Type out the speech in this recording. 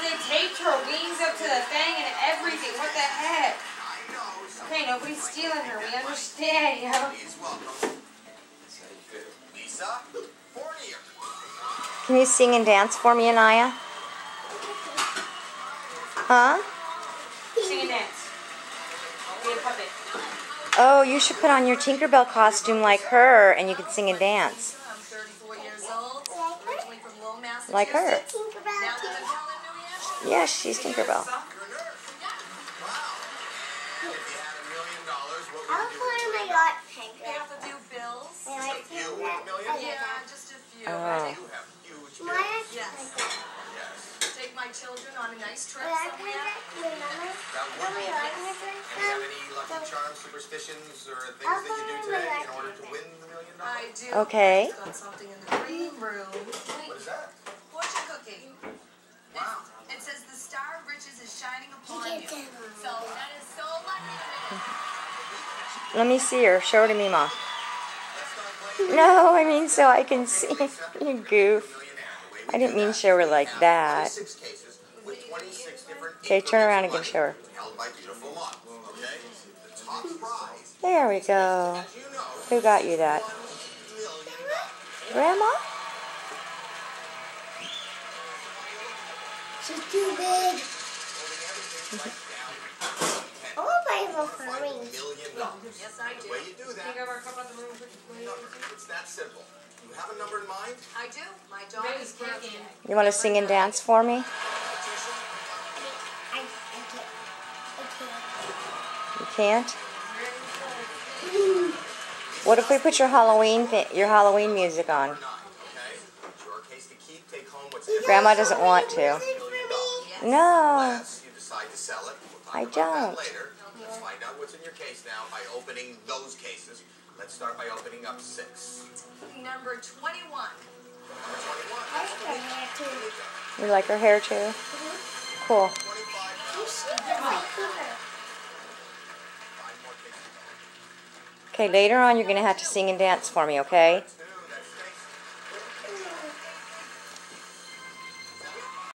they taped her wings up to the thing and everything. What the heck? Okay, nobody's stealing her. We understand, yo. Can you sing and dance for me, Anaya? Huh? Sing and dance. Be a puppet. Oh, you should put on your Tinkerbell costume like her, and you could sing and dance. I'm 34 years old, originally from Lowell, Massachusetts. Like her. Now live in Pelham, New Hampshire. Yes, she's Tinkerbell. I'll put on my yacht tank. We have a few bills. Yeah, just a few. Oh. Yes. Take my children on a nice trip somewhere. Do you have any lucky charms, superstitions, or things that you do today in order to win the $1 million? I do. Okay. I've got something in the green room. What is that? Fortune cookie. Wow. It says the star of riches is shining upon you. So that is so lucky. Let me see her. Show her to me, Ma. No, I mean so I can see. You goof. I didn't mean show her like that. Okay, turn around and show her. There we go. Who got you that? Grandma? She's too big. I want to buy her for rings. Yes, I do. Take over a couple of the rooms. It's that simple. You have a number in mind? I do. My daughter's birthday. You want to sing and dance for me? I You can't? What if we put your Halloween music on? Grandma doesn't want to. No, I don't. Let's find out what's in your case now by opening those cases. Let's start by opening up 6. Number 21. like her hair too. You like her hair too? Cool. You should just like her. Okay, later on you're going to have to sing and dance for me, okay?